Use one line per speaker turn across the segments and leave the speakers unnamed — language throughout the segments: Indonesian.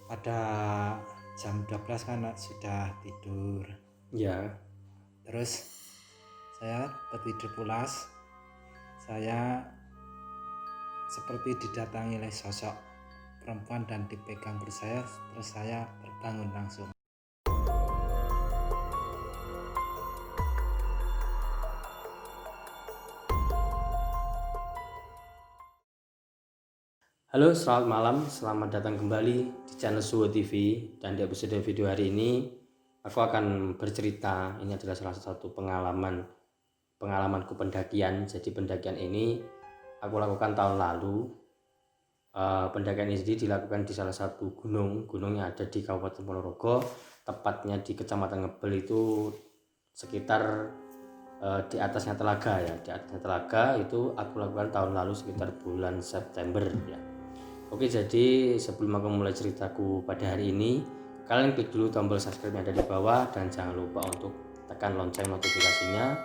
pada jam 12 kan sudah tidur.
Ya,
Terus saya tertidur pulas. Saya seperti didatangi oleh sosok perempuan dan dipegang perut saya. Terus saya terbangun langsung.
halo selamat malam, selamat datang kembali di channel Suwo TV. Dan di episode video hari ini aku akan bercerita. Ini adalah salah satu pengalamanku pendakian. Jadi pendakian ini aku lakukan tahun lalu. Pendakian ini dilakukan di salah satu gunung yang ada di Kabupaten Ponorogo, tepatnya di Kecamatan Ngebel. Itu sekitar di atasnya Telaga ya. Di atasnya Telaga itu aku lakukan tahun lalu sekitar bulan September ya. Oke, jadi sebelum aku mulai ceritaku pada hari ini, kalian klik dulu tombol subscribe yang ada di bawah dan jangan lupa untuk tekan lonceng notifikasinya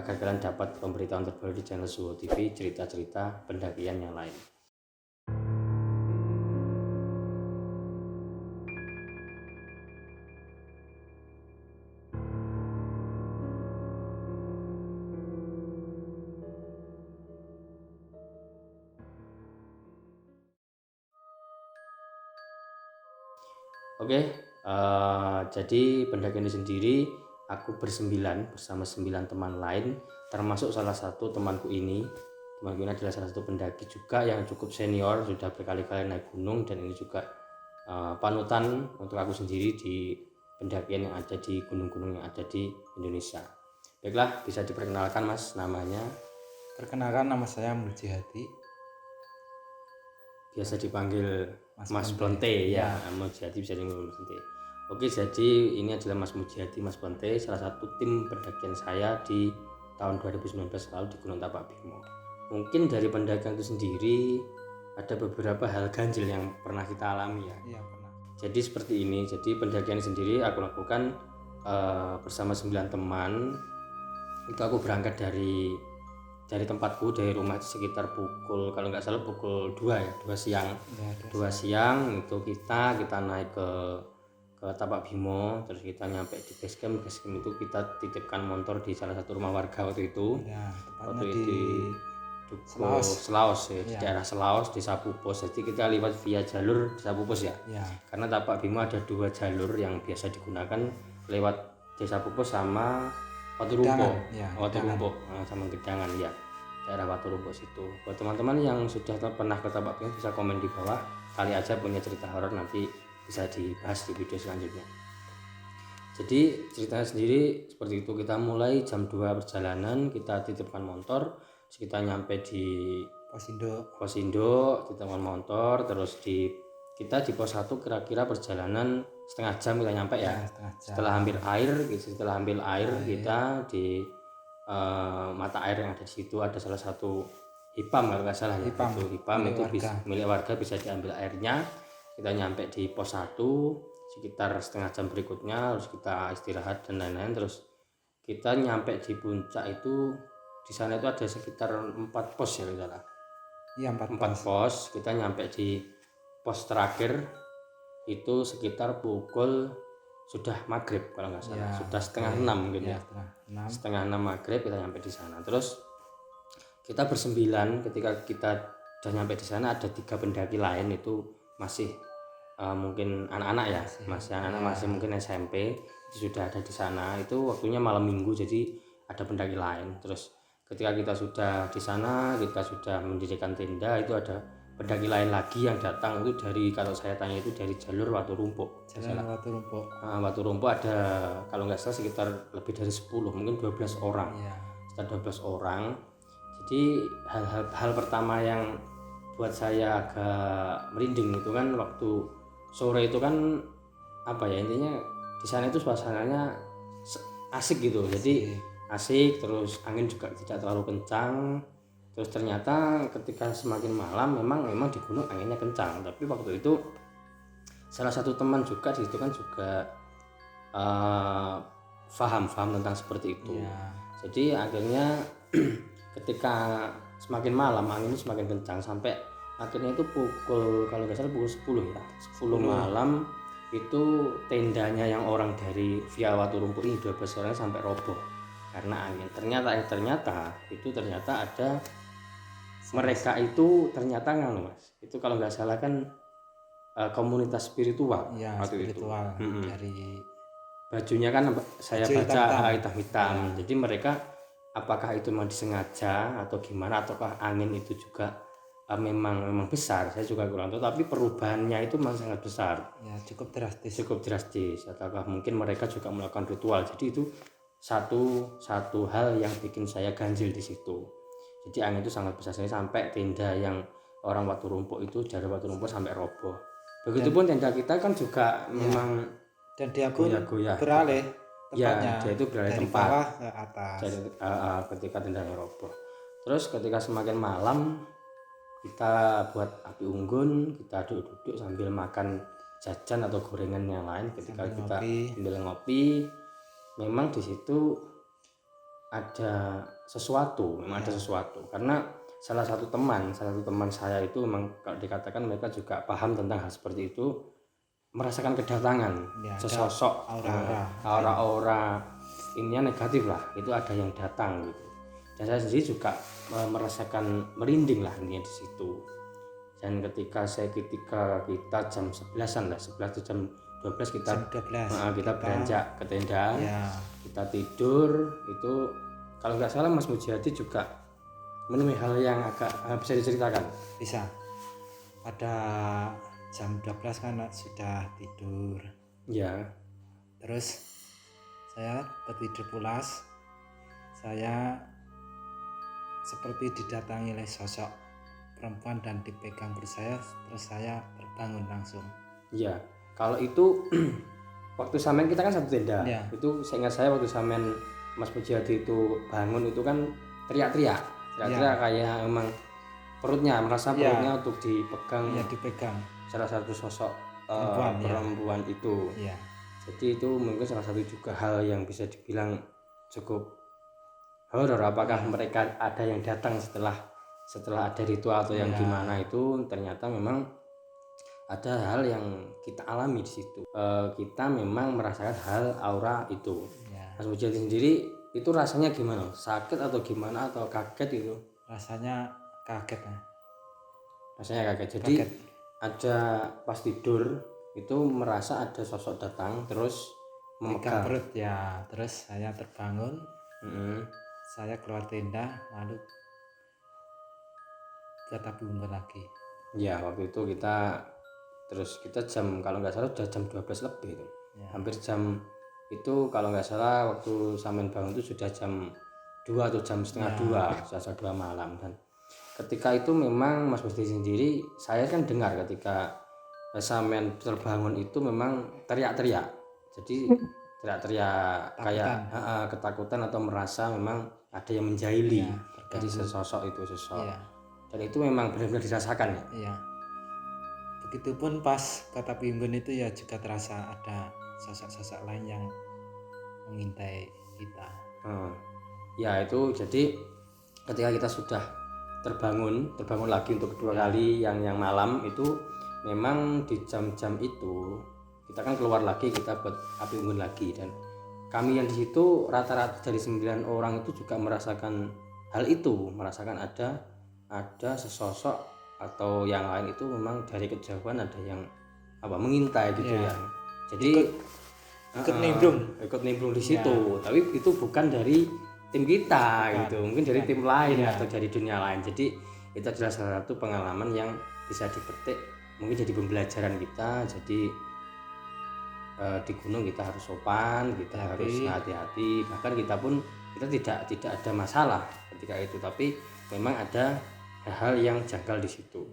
agar kalian dapat pemberitahuan terbaru di channel Suwo TV, cerita-cerita pendakian yang lain. Oke, jadi pendakian ini sendiri aku bersama 9 teman lain, termasuk salah satu temanku ini. Temanku ini adalah salah satu pendaki juga yang cukup senior, sudah berkali-kali naik gunung, dan ini juga panutan untuk aku sendiri di pendakian yang ada di gunung-gunung yang ada di Indonesia. Baiklah, bisa diperkenalkan Mas namanya?
Perkenalkan, nama saya Mujihati.
Biasa dipanggil Mas
Bonte.
Bonte ya, Mujihati bisa dipanggil Mas Bonte. Oke, jadi ini adalah Mas Mujihati, Mas Bonte, salah satu tim pendakian saya di tahun 2019 lalu di Gunung Tapak Bimo. Mungkin dari pendakian itu sendiri ada beberapa hal ganjil yang pernah kita alami ya.
Iya, pernah.
Jadi seperti ini, jadi pendakian sendiri aku lakukan bersama 9 teman. Itu aku berangkat dari tempatku, dari rumah sekitar pukul, kalau nggak salah pukul 2 ya, 2 siang.
Ya,
2 siang itu kita naik ke Tapak Bimo, terus kita nyampe di base camp itu kita titipkan motor di salah satu rumah warga waktu itu.
Ya,
Waktu
tepatnya
di Dukuh Selaos ya, di daerah Selaos, Desa Pupus. Jadi kita lewat via jalur Desa Pupus ya.
Ya,
Karena Tapak Bimo ada 2 jalur yang biasa digunakan, lewat Desa Pupus sama Waturumpo.
ya,
Waturumpo sama Gedangan ya, daerah Waturumpo situ. Buat teman-teman yang sudah pernah ke Tapak Bimo bisa komen di bawah, kali aja punya cerita horor, nanti bisa dibahas di video selanjutnya. Jadi ceritanya sendiri seperti itu, kita mulai jam 2 perjalanan, kita titipkan motor, kita nyampe di pos induk, titipkan motor, terus kita di pos 1 kira-kira perjalanan setengah jam kita nyampe ya. Setelah ambil air kita di mata air yang ada di situ ada salah satu hipam kalau nggak salah ya. Hipam itu milik warga, bisa diambil airnya. Kita nyampe di pos 1 sekitar setengah jam berikutnya, terus kita istirahat dan lain-lain. Terus kita nyampe di puncak itu, di sana itu ada sekitar 4 pos ya kalau salah.
Iya,
4 pos. Kita nyampe di pos terakhir itu sekitar pukul sudah maghrib kalau nggak salah, sudah setengah 6 gitu ya, setengah 6 maghrib kita nyampe di sana. Terus kita bersembilan, ketika kita sudah nyampe di sana ada 3 pendaki lain, itu masih mungkin anak-anak ya, masih anak-anak, masih mungkin SMP, itu sudah ada di sana. Itu waktunya malam minggu, jadi ada pendaki lain. Terus ketika kita sudah di sana, kita sudah mendirikan tenda, itu ada pendaki lain lagi yang datang, itu dari, kalau saya tanya itu dari jalur Waturumpo. Waturumpo ada kalau nggak salah sekitar lebih dari 10, mungkin 12 orang. Sekitar 12 orang. Jadi hal pertama yang buat saya agak merinding itu kan waktu sore itu kan, apa ya, intinya di sana itu suasananya asik gitu. Jadi asik, terus angin juga tidak terlalu kencang. Terus ternyata ketika semakin malam memang di gunung anginnya kencang, tapi waktu itu salah satu teman juga di situ kan juga paham tentang seperti itu. Jadi akhirnya ketika semakin malam angin semakin kencang sampai akhirnya itu pukul kalau nggak salah pukul 10 ya 10 malam itu tendanya yang orang dari via Waturumpu ini 12 orang sampai roboh karena angin. Ternyata ada mereka itu ternyata Mas itu kalau nggak salah kan komunitas spiritual
ya,
waktu
spiritual
itu.
dari
Bajunya kan saya
baju
baca
hitam-hitam.
hitam-hitam. Jadi mereka apakah itu memang disengaja atau gimana ataukah angin itu juga memang besar, saya juga kurang tahu, tapi perubahannya itu memang sangat besar
ya, cukup drastis
ataukah mungkin mereka juga melakukan ritual. Jadi itu satu hal yang bikin saya ganjil di situ. Jadi angin itu sangat besar sampai tenda yang orang Waturumpu itu dari Waturumpu sampai roboh. Begitupun tenda kita kan juga memang
dan dia pun
goyah-goyah
beralih tempatnya,
dia itu beralih
dari
tempat
bawah ke atas.
Jadi ketika tendanya roboh, terus ketika semakin malam kita buat api unggun, kita duduk-duduk sambil makan jajan atau gorengan yang lain. Ketika kita sambil ngopi, memang di situ ada sesuatu, ada sesuatu. Karena salah satu teman saya itu memang kalau dikatakan mereka juga paham tentang hal seperti itu, merasakan kedatangan sesosok aura-aura ininya negatif lah, itu ada yang datang gitu. Dan saya sendiri juga merasakan merinding lah ini di situ. Dan ketika kita jam 11-an lah, 11 atau jam 12 kita beranjak ke tenda, kita tidur. Itu kalau nggak salah Mas Mujadi juga menemui hal yang agak bisa diceritakan.
Bisa. Pada jam 12 kan sudah tidur.
Ya.
Terus saya tertidur pulas. Saya seperti didatangi oleh sosok perempuan dan dipegang perut saya, terus saya terbangun langsung.
Iya, kalau itu waktu sampean kita kan satu tenda. Itu seingat saya waktu sampean Mas Mujadi itu bangun itu kan teriak-teriak kayak emang merasa perutnya untuk dipegang.
Iya, dipegang.
Salah satu sosok perempuan itu.
Iya.
Jadi itu mungkin salah satu juga hal yang bisa dibilang cukup horor. Apakah mereka ada yang datang setelah ada ritual atau yang gimana itu, ternyata memang ada hal yang kita alami di situ. Kita memang merasakan hal aura itu. Mas Mujadi sendiri itu rasanya gimana? Sakit atau gimana atau kaget itu?
Rasanya kaget.
Jadi ada pas tidur itu merasa ada sosok datang terus memegang
perut ya, terus saya terbangun. Saya keluar tenda lalu buat api unggun lagi.
Ya, waktu itu kita jam kalau nggak salah udah jam 12 lebih itu. Hampir jam itu kalau nggak salah waktu sampean bangun itu sudah jam 2 atau jam setengah 2, jam 2 malam. Dan ketika itu memang Mas Mujadi sendiri, saya kan dengar ketika sampean terbangun itu memang teriak-teriak. Jadi teriak-teriak kayak ketakutan atau merasa memang ada yang menjahili dari sosok. Dan itu memang benar-benar dirasakan ya.
Iya. Begitupun pas kata Pimbun itu ya juga terasa ada sosok-sosok lain yang mengintai kita.
Ya itu jadi ketika kita sudah terbangun lagi untuk kedua kali yang malam itu, memang di jam-jam itu kita kan keluar lagi, kita buat api unggun lagi. Dan kami yang di situ rata-rata dari 9 orang itu juga merasakan hal itu, merasakan ada sesosok atau yang lain itu memang dari kejauhan ada yang mengintai gitu ya. Jadi ikut nimbrung di situ. Tapi itu bukan dari tim kita gitu, mungkin dari tim lain atau dari dunia lain. Jadi itu adalah salah satu pengalaman yang bisa dipetik, mungkin jadi pembelajaran kita. Jadi di gunung kita harus sopan, kita harus hati-hati. Bahkan kita tidak ada masalah ketika itu, tapi memang ada hal-hal yang janggal di situ.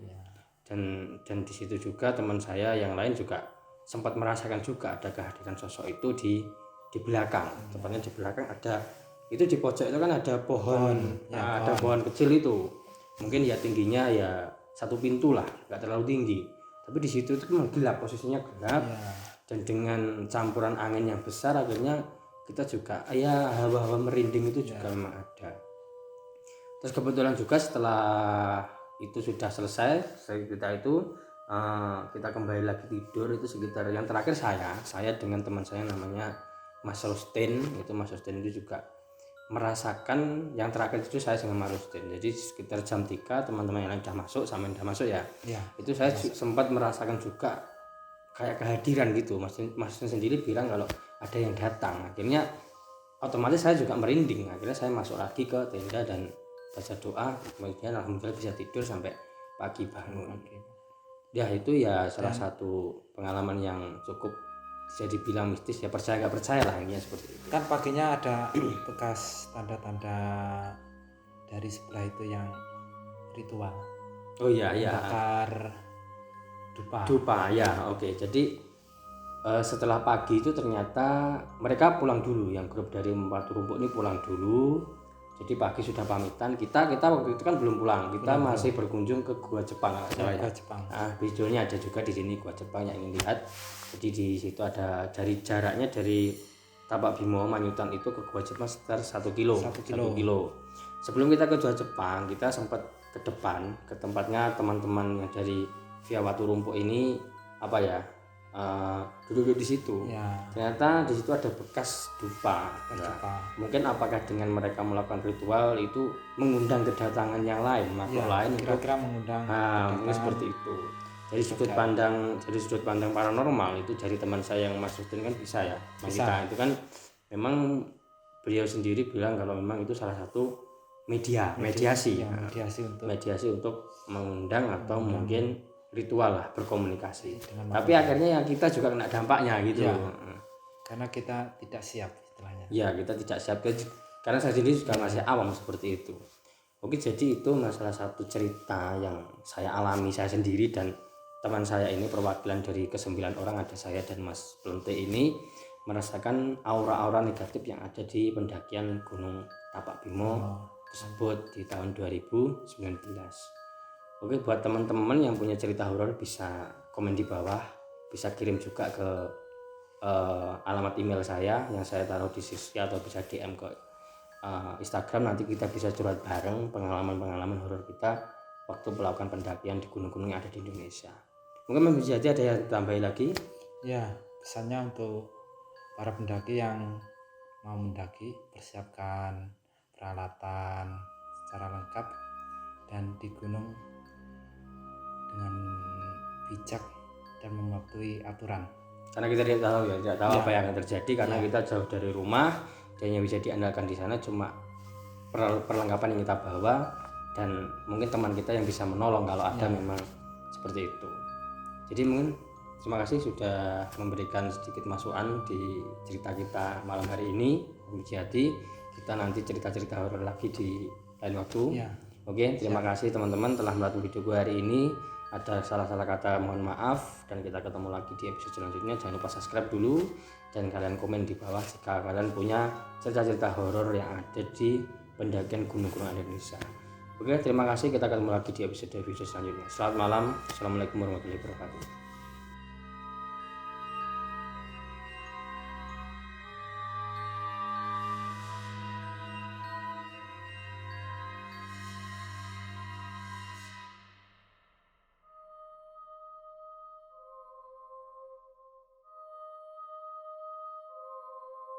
Dan di situ juga teman saya yang lain juga sempat merasakan juga ada kehadiran sosok itu di belakang. Tepatnya di belakang ada, itu di pojok itu kan ada pohon, ada pohon kecil itu. Mungkin ya tingginya ya 1 pintu lah, nggak terlalu tinggi. Tapi di situ itu memang gelap, posisinya gelap. Dan dengan campuran angin yang besar, akhirnya kita juga hawa-hawa merinding itu juga memang ada. Terus kebetulan juga setelah itu sudah selesai kita itu kita kembali lagi tidur. Itu sekitar yang terakhir saya dengan teman saya namanya Mas Rustin. Itu Mas Rustin itu juga merasakan yang terakhir itu saya dengan Mas Rustin. Jadi sekitar jam 3 teman-teman yang lain sudah masuk, sama yang sudah masuk ya. Itu saya sempat merasakan juga kayak kehadiran gitu. Mas Rustin sendiri bilang kalau ada yang datang. Akhirnya otomatis saya juga merinding. Akhirnya saya masuk lagi ke tenda dan baca doa, kemudian alhamdulillah bisa tidur sampai pagi bangun. Ya itu ya salah satu pengalaman yang cukup bisa dibilang mistis ya, percaya nggak percaya lah ini seperti itu.
Kan paginya ada bekas tanda-tanda dari sebelah itu yang ritual.
Oh iya
bakar
dupa ya. Oke. Jadi setelah pagi itu ternyata mereka pulang dulu, yang grup dari Batu Rumpuk ini pulang dulu. Jadi pagi sudah pamitan, kita waktu itu kan belum pulang, kita masih berkunjung ke Gua Jepang.
Gua Jepang.
Nah, videonya ada juga di sini Gua Jepang yang ingin lihat. Jadi di situ ada dari jaraknya dari Tapak Bimo Manyutan itu ke Gua Jepang sekitar 1 kilo. Sebelum kita ke Gua Jepang, kita sempat ke depan ke tempatnya teman-teman yang dari Via Watu Rumpuk ini duduk di situ. Ternyata di situ ada bekas dupa. Mungkin apakah dengan mereka melakukan ritual itu mengundang kedatangan yang lain, makhluk lain,
kira-kira mengundang
mungkin seperti itu. Dari sudut pandang paranormal itu dari teman saya yang Mas Rustin kan bisa ya. Kita itu kan memang beliau sendiri bilang kalau memang itu salah satu mediasi untuk mengundang atau mungkin ritual lah, berkomunikasi. Tapi akhirnya yang kita juga kena dampaknya gitu.
Karena kita tidak siap istilahnya.
Ya, kita tidak siap karena saya sendiri juga masih awam seperti itu. Oke, jadi itu salah satu cerita yang saya alami saya sendiri dan teman saya ini, perwakilan dari ke-9 orang, ada saya dan Mas Plente ini merasakan aura-aura negatif yang ada di pendakian Gunung Tapak Bimo tersebut di tahun 2019. Oke, buat teman-teman yang punya cerita horor bisa komen di bawah, bisa kirim juga ke alamat email saya yang saya taruh di sisi, atau bisa DM ke Instagram. Nanti kita bisa curhat bareng pengalaman-pengalaman horor kita waktu melakukan pendakian di gunung-gunung yang ada di Indonesia. Mungkin bisa jadi ada yang tambahin lagi?
Ya, pesannya untuk para pendaki yang mau mendaki, persiapkan peralatan secara lengkap dan di gunung dengan bijak dan mematuhi aturan.
Karena kita tidak tahu apa yang akan terjadi, karena kita jauh dari rumah dan yang bisa diandalkan di sana cuma perlengkapan yang kita bawa dan mungkin teman kita yang bisa menolong kalau ada memang seperti itu. Jadi mungkin terima kasih sudah memberikan sedikit masukan di cerita kita malam hari ini. Jadi kita nanti cerita-cerita horor lagi di lain waktu. Oke, terima kasih teman-teman telah menonton video gue hari ini. Ada salah-salah kata mohon maaf, dan kita ketemu lagi di episode selanjutnya. Jangan lupa subscribe dulu dan kalian komen di bawah jika kalian punya cerita-cerita horor yang ada di pendakian gunung-gunung Indonesia. Oke, terima kasih, kita ketemu lagi di episode selanjutnya. Selamat malam, assalamualaikum warahmatullahi wabarakatuh.